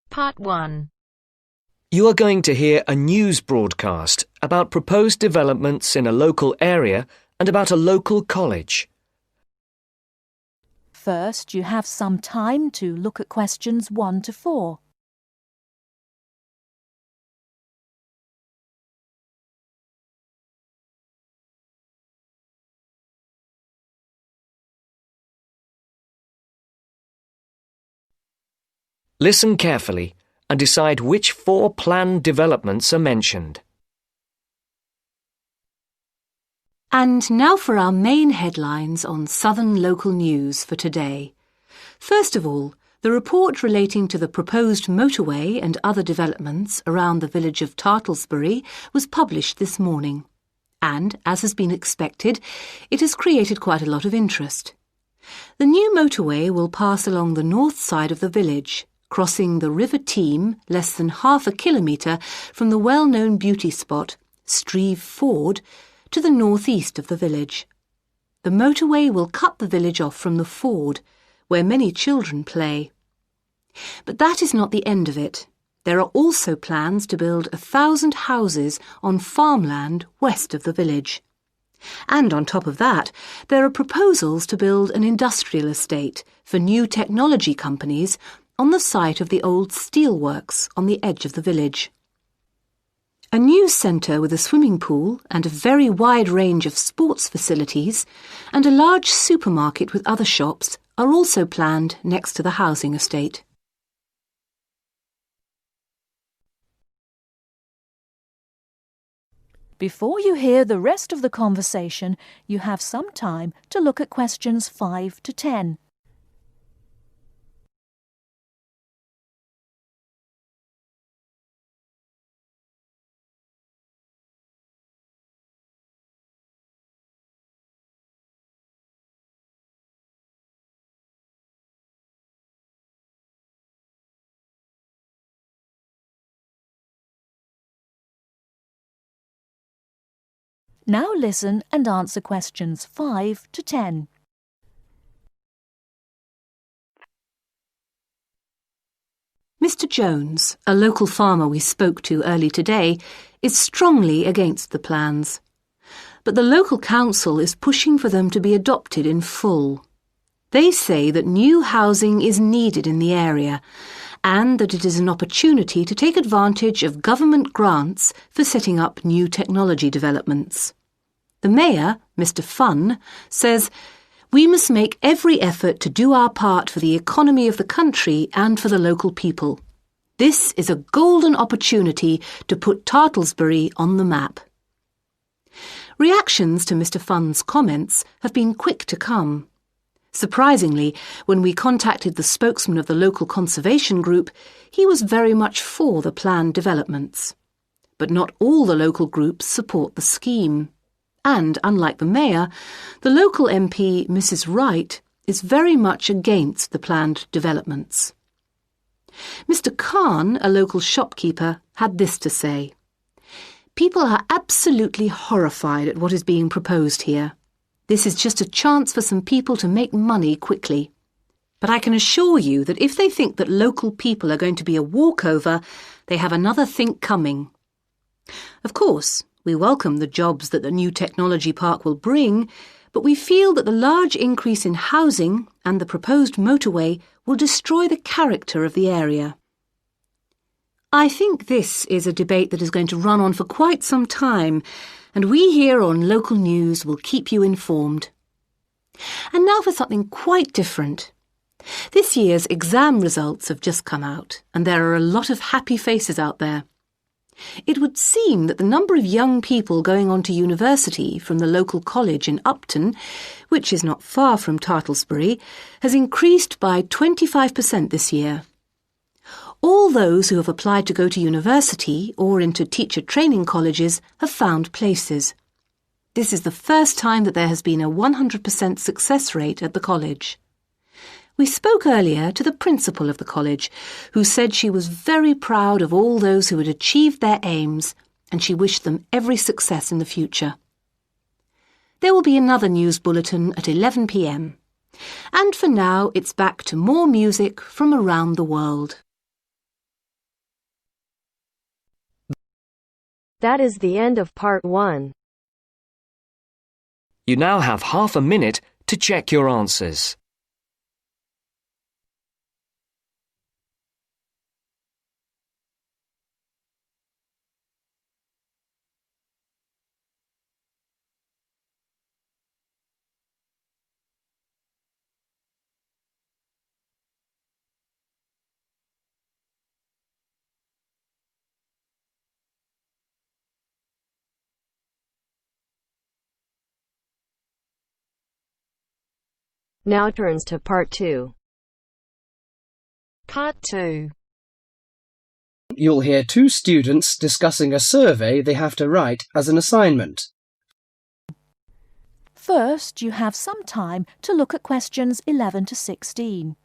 Part 1. You are going to hear a news broadcast about proposed developments in a local area and about a local college. First, you have some time to look at questions 1 to 4. Listen carefully and decide which 4 planned developments are mentioned. And now for our main headlines on Southern local news for today. First of all, the report relating to the proposed motorway and other developments around the village of Tartlesbury was published this morning. And, as has been expected, it has created quite a lot of interest. The new motorway will pass along the north side of the village, crossing the River Team less than half a kilometre from the well-known beauty spot, Streve Ford, to the northeast of the village. The motorway will cut the village off from the ford, where many children play. But that is not the end of it. There are also plans to build 1,000 houses on farmland west of the village. And on top of that, there are proposals to build an industrial estate for new technology companies on the site of the old steelworks on the edge of the village. A news centre with a swimming pool and a very wide range of sports facilities and a large supermarket with other shops are also planned next to the housing estate. Before you hear the rest of the conversation, you have some time to look at questions 5 to 10. Now listen and answer questions 5 to 10. Mr. Jones, a local farmer we spoke to early today, is strongly against the plans. But the local council is pushing for them to be adopted in full. They say that new housing is needed in the area and that it is an opportunity to take advantage of government grants for setting up new technology developments. The Mayor, Mr. Funn, says, "We must make every effort to do our part for the economy of the country and for the local people. This is a golden opportunity to put Tartlesbury on the map." Reactions to Mr. Funn's comments have been quick to come. Surprisingly, when we contacted the spokesman of the local conservation group, he was very much for the planned developments. But not all the local groups support the scheme. And, unlike the Mayor, the local MP, Mrs. Wright, is very much against the planned developments. Mr. Khan, a local shopkeeper, had this to say: "People are absolutely horrified at what is being proposed here. This is just a chance for some people to make money quickly. But I can assure you that if they think that local people are going to be a walkover, they have another think coming. Of course, we welcome the jobs that the new technology park will bring, but we feel that the large increase in housing and the proposed motorway will destroy the character of the area." I think this is a debate that is going to run on for quite some time, and we here on Local News will keep you informed. And now for something quite different. This year's exam results have just come out, and there are a lot of happy faces out there. It would seem that the number of young people going on to university from the local college in Upton, which is not far from Tartlesbury, has increased by 25% this year. All those who have applied to go to university or into teacher training colleges have found places. This is the first time that there has been a 100% success rate at the college. We spoke earlier to the principal of the college, who said she was very proud of all those who had achieved their aims, and she wished them every success in the future. There will be another news bulletin at 11 p.m. And for now, it's back to more music from around the world. That is the end of part 1. You now have half a minute to check your answers. Now turns to part 2. Part 2. You'll hear two students discussing a survey they have to write as an assignment. First, you have some time to look at questions 11 to 16.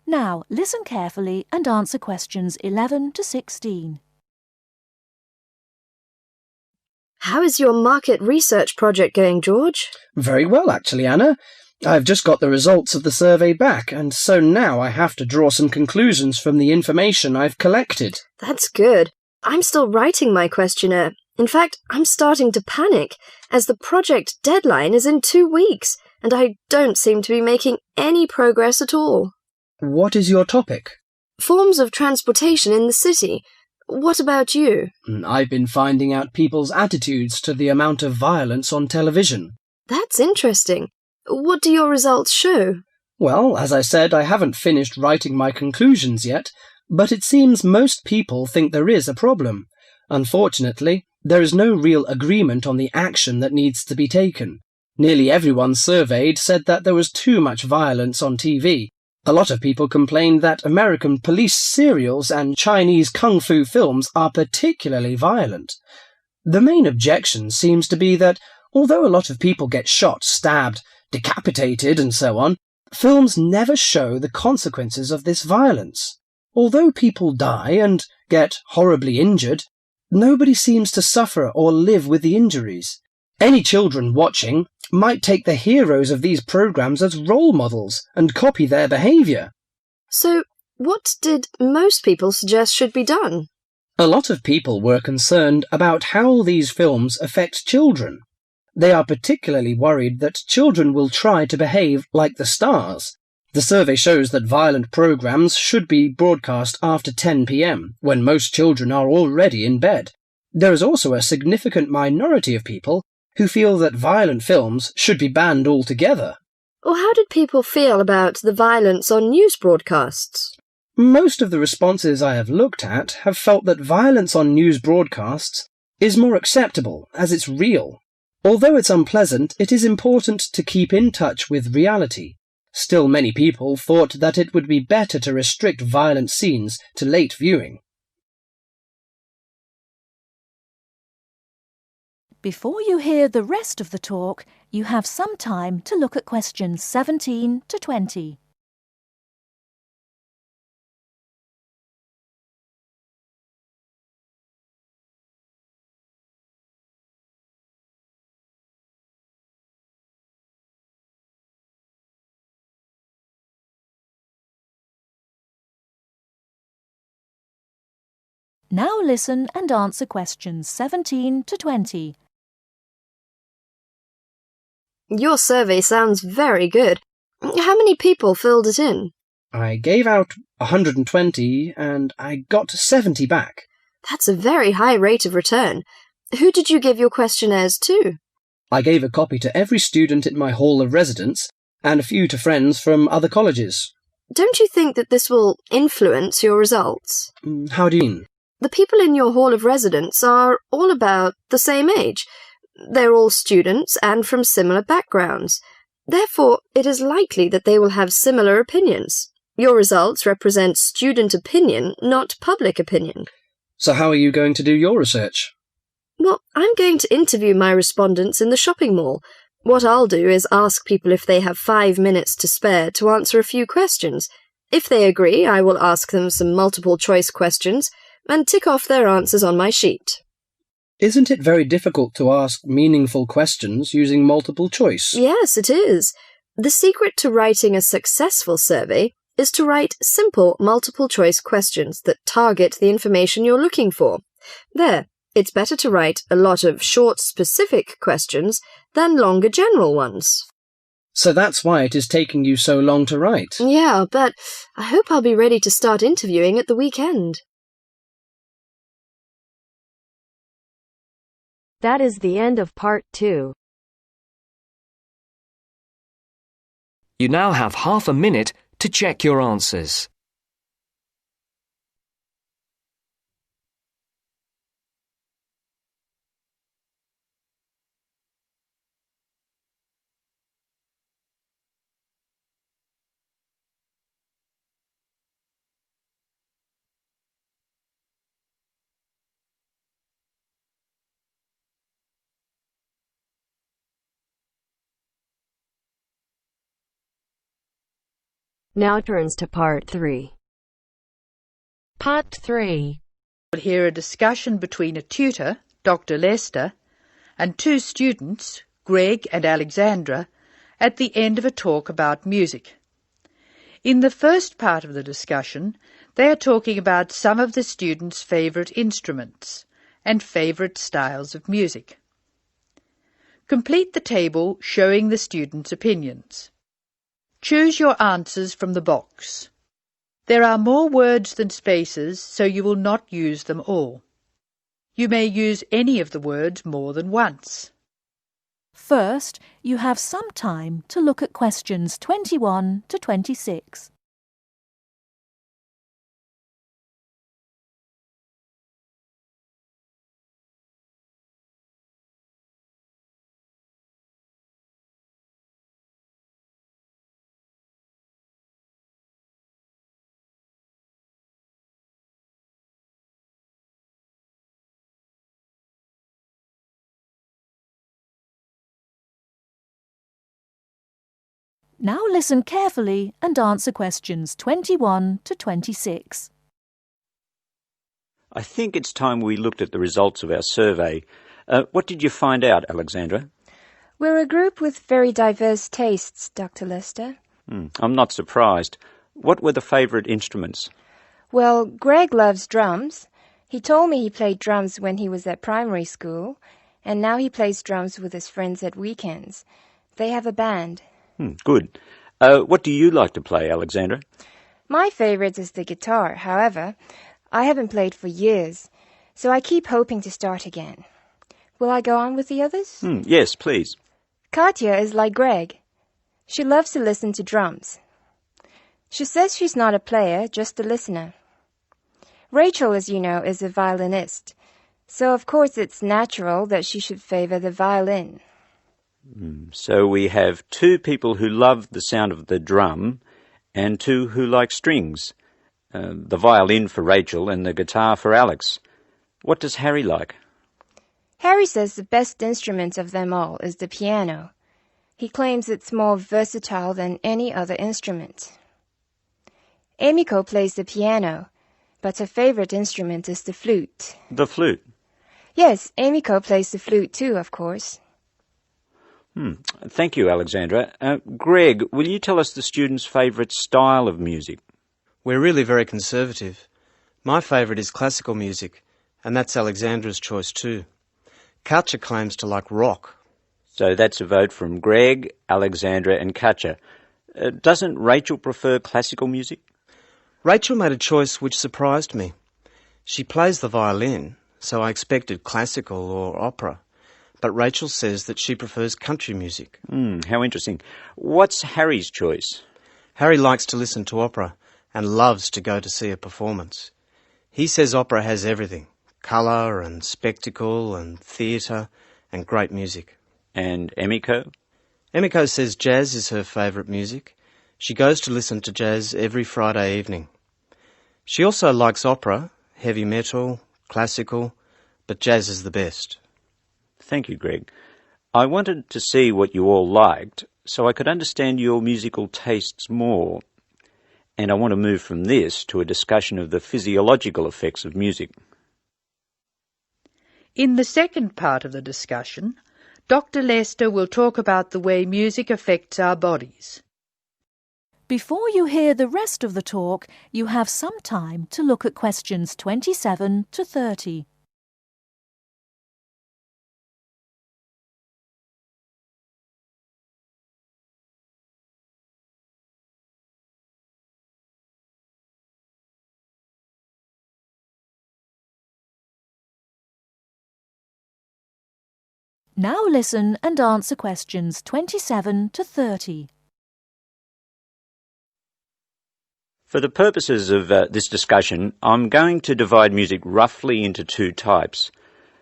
Now, listen carefully and answer questions 11 to 16. How is your market research project going, George? Very well, actually, Anna. I've just got the results of the survey back, and so now I have to draw some conclusions from the information I've collected. That's good. I'm still writing my questionnaire. In fact, I'm starting to panic, as the project deadline is in 2 weeks, and I don't seem to be making any progress at all. What is your topic? Forms of transportation in the city. What about you? I've been finding out people's attitudes to the amount of violence on television. That's interesting. What do your results show? Well, as I said, I haven't finished writing my conclusions yet, but it seems most people think there is a problem. Unfortunately, there is no real agreement on the action that needs to be taken. Nearly everyone surveyed said that there was too much violence on TV. A lot of people complained that American police serials and Chinese kung fu films are particularly violent. The main objection seems to be that, although a lot of people get shot, stabbed, decapitated and so on, films never show the consequences of this violence. Although people die and get horribly injured, nobody seems to suffer or live with the injuries. Any children watching might take the heroes of these programs as role models and copy their behaviour. So, what did most people suggest should be done? A lot of people were concerned about how these films affect children. They are particularly worried that children will try to behave like the stars. The survey shows that violent programs should be broadcast after 10 p.m, when most children are already in bed. There is also a significant minority of people who feel that violent films should be banned altogether. Or how did people feel about the violence on news broadcasts? Most of the responses I have looked at have felt that violence on news broadcasts is more acceptable, as it's real. Although it's unpleasant, it is important to keep in touch with reality. Still, many people thought that it would be better to restrict violent scenes to late viewing. Before you hear the rest of the talk, you have some time to look at questions 17 to 20. Now listen and answer questions 17 to 20. Your survey sounds very good. How many people filled it in? I gave out 120 and I got 70 back. That's a very high rate of return. Who did you give your questionnaires to? I gave a copy to every student in my hall of residence and a few to friends from other colleges. Don't you think that this will influence your results? How do you mean? The people in your hall of residence are all about the same age. They're all students and from similar backgrounds. Therefore, it is likely that they will have similar opinions. Your results represent student opinion, not public opinion. So how are you going to do your research? Well, I'm going to interview my respondents in the shopping mall. What I'll do is ask people if they have 5 minutes to spare to answer a few questions. If they agree, I will ask them some multiple-choice questions and tick off their answers on my sheet. Isn't it very difficult to ask meaningful questions using multiple choice? Yes, it is. The secret to writing a successful survey is to write simple multiple-choice questions that target the information you're looking for. There, it's better to write a lot of short, specific questions than longer general ones. So that's why it is taking you so long to write. Yeah, but I hope I'll be ready to start interviewing at the weekend. That is the end of part 2. You now have half a minute to check your answers. Now turns to part 3. Part 3. We'll hear a discussion between a tutor, Dr. Lester, and 2 students, Greg and Alexandra, at the end of a talk about music. In the first part of the discussion, they are talking about some of the students' favourite instruments and favourite styles of music. Complete the table showing the students' opinions. Choose your answers from the box. There are more words than spaces, so you will not use them all. You may use any of the words more than once. First, you have some time to look at questions 21 to 26. Now listen carefully and answer questions 21 to 26. I think it's time we looked at the results of our survey. What did you find out, Alexandra? We're a group with very diverse tastes, Dr. Lester. I'm not surprised. What were the favourite instruments? Well, Greg loves drums. He told me he played drums when he was at primary school, and now he plays drums with his friends at weekends. They have a band. Good. What do you like to play, Alexandra? My favourite is the guitar. However, I haven't played for years, so I keep hoping to start again. Will I go on with the others? Yes, please. Katya is like Greg. She loves to listen to drums. She says she's not a player, just a listener. Rachel, as you know, is a violinist, so of course it's natural that she should favour the violin. So we have 2 people who love the sound of the drum and 2 who like strings. The violin for Rachel and the guitar for Alex. What does Harry like? Harry says the best instrument of them all is the piano. He claims it's more versatile than any other instrument. Emiko plays the piano, but her favourite instrument is the flute. The flute? Yes, Emiko plays the flute too, of course. Thank you, Alexandra. Greg, will you tell us the students' favourite style of music? We're really very conservative. My favourite is classical music, and that's Alexandra's choice too. Katja claims to like rock. So that's a vote from Greg, Alexandra and Katja. Doesn't Rachel prefer classical music? Rachel made a choice which surprised me. She plays the violin, so I expected classical or opera. But Rachel says that she prefers country music. How interesting. What's Harry's choice? Harry likes to listen to opera and loves to go to see a performance. He says opera has everything, colour and spectacle and theatre and great music. And Emiko? Emiko says jazz is her favourite music. She goes to listen to jazz every Friday evening. She also likes opera, heavy metal, classical, but jazz is the best. Thank you, Greg. I wanted to see what you all liked so I could understand your musical tastes more. And I want to move from this to a discussion of the physiological effects of music. In the second part of the discussion, Dr. Lester will talk about the way music affects our bodies. Before you hear the rest of the talk, you have some time to look at questions 27 to 30. Now listen and answer questions 27 to 30. For the purposes of this discussion, I'm going to divide music roughly into two types: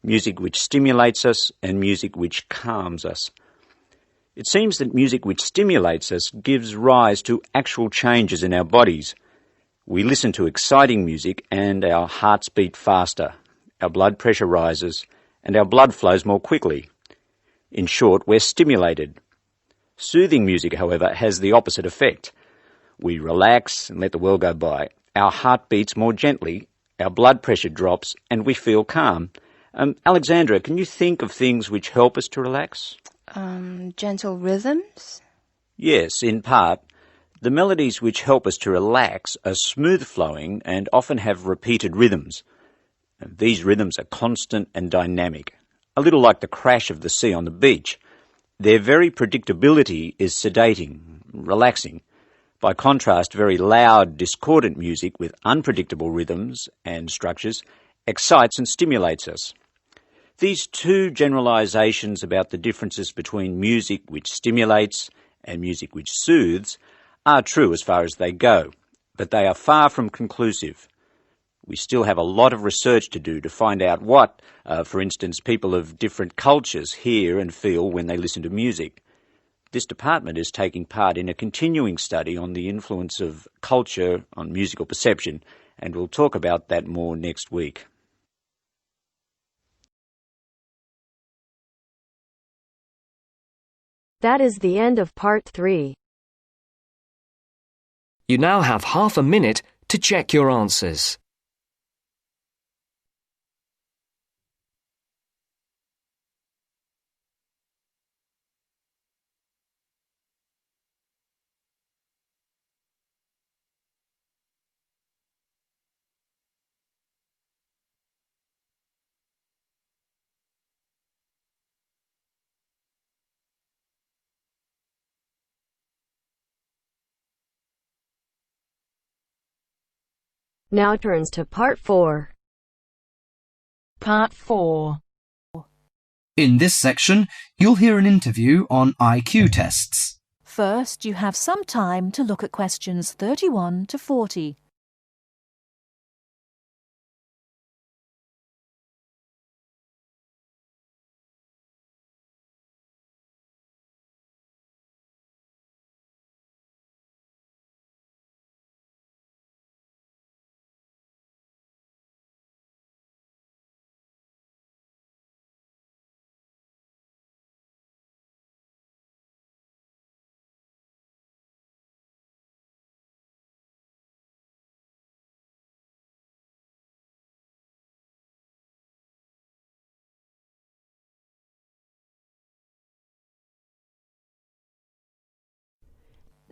music which stimulates us and music which calms us. It seems that music which stimulates us gives rise to actual changes in our bodies. We listen to exciting music and our hearts beat faster, our blood pressure rises, and our blood flows more quickly. In short, we're stimulated. Soothing music, however, has the opposite effect. We relax and let the world go by. Our heart beats more gently, our blood pressure drops, and we feel calm. Alexandra, can you think of things which help us to relax? Gentle rhythms? Yes, in part. The melodies which help us to relax are smooth-flowing and often have repeated rhythms. These rhythms are constant and dynamic, a little like the crash of the sea on the beach. Their very predictability is sedating, relaxing. By contrast, very loud, discordant music with unpredictable rhythms and structures excites and stimulates us. These two generalizations about the differences between music which stimulates and music which soothes are true as far as they go, but they are far from conclusive. We still have a lot of research to do to find out what, for instance, people of different cultures hear and feel when they listen to music. This department is taking part in a continuing study on the influence of culture on musical perception, and we'll talk about that more next week. That is the end of part 3. You now have half a minute to check your answers. Now turns to part 4. Part 4. In this section, you'll hear an interview on IQ tests. First, you have some time to look at questions 31 to 40.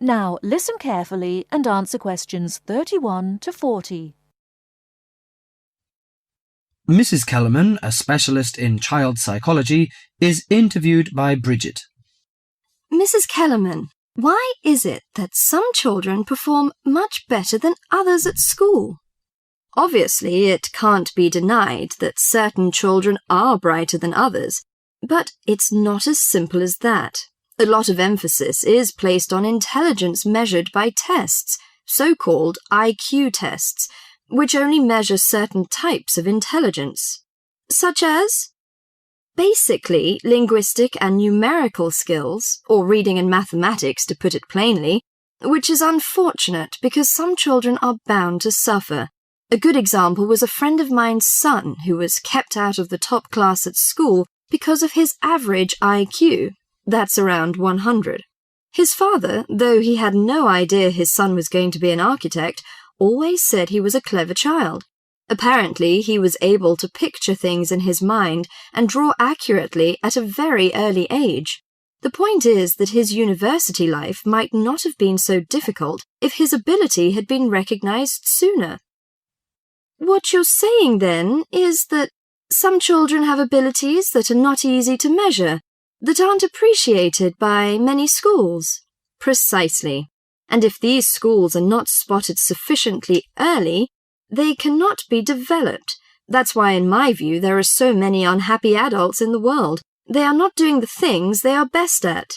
Now listen carefully and answer questions 31 to 40. Mrs. Kellerman, a specialist in child psychology, is interviewed by Bridget. Mrs. Kellerman, why is it that some children perform much better than others at school? Obviously, it can't be denied that certain children are brighter than others, but it's not as simple as that. A lot of emphasis is placed on intelligence measured by tests, so-called IQ tests, which only measure certain types of intelligence, such as basically linguistic and numerical skills, or reading and mathematics to put it plainly, which is unfortunate because some children are bound to suffer. A good example was a friend of mine's son who was kept out of the top class at school because of his average IQ. That's around 100. His father, though he had no idea his son was going to be an architect, always said he was a clever child. Apparently, he was able to picture things in his mind and draw accurately at a very early age. The point is that his university life might not have been so difficult if his ability had been recognized sooner. What you're saying, then, is that some children have abilities that are not easy to measure, that aren't appreciated by many schools. Precisely. And if these schools are not spotted sufficiently early, they cannot be developed. That's why, in my view, there are so many unhappy adults in the world. They are not doing the things they are best at.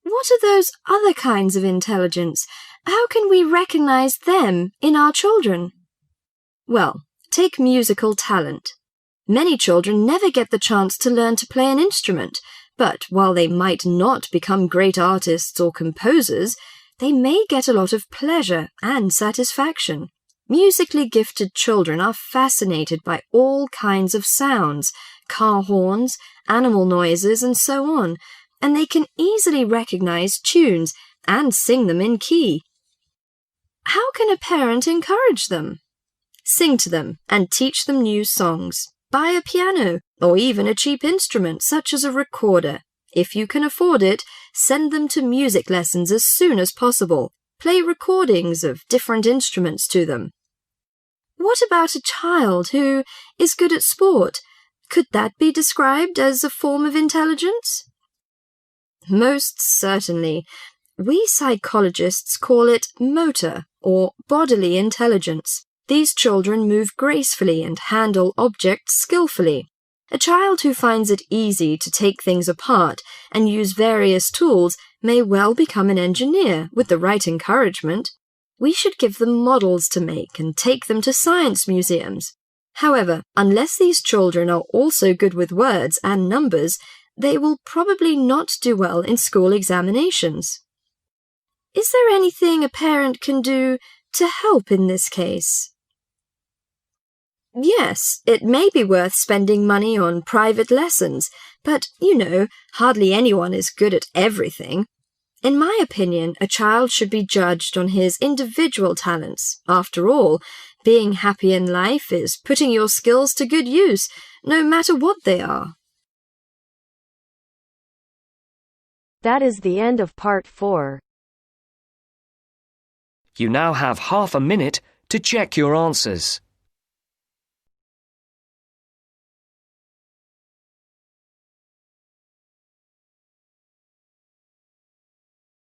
What are those other kinds of intelligence? How can we recognize them in our children? Well, take musical talent. Many children never get the chance to learn to play an instrument, but while they might not become great artists or composers, they may get a lot of pleasure and satisfaction. Musically gifted children are fascinated by all kinds of sounds, car horns, animal noises, and so on, and they can easily recognize tunes and sing them in key. How can a parent encourage them? Sing to them and teach them new songs. Buy a piano or even a cheap instrument such as a recorder. If you can afford it, send them to music lessons as soon as possible. Play recordings of different instruments to them. What about a child who is good at sport? Could that be described as a form of intelligence? Most certainly. We psychologists call it motor or bodily intelligence. These children move gracefully and handle objects skillfully. A child who finds it easy to take things apart and use various tools may well become an engineer with the right encouragement. We should give them models to make and take them to science museums. However, unless these children are also good with words and numbers, they will probably not do well in school examinations. Is there anything a parent can do to help in this case? Yes, it may be worth spending money on private lessons, but, hardly anyone is good at everything. In my opinion, a child should be judged on his individual talents. After all, being happy in life is putting your skills to good use, no matter what they are. That is the end of part 4. You now have half a minute to check your answers.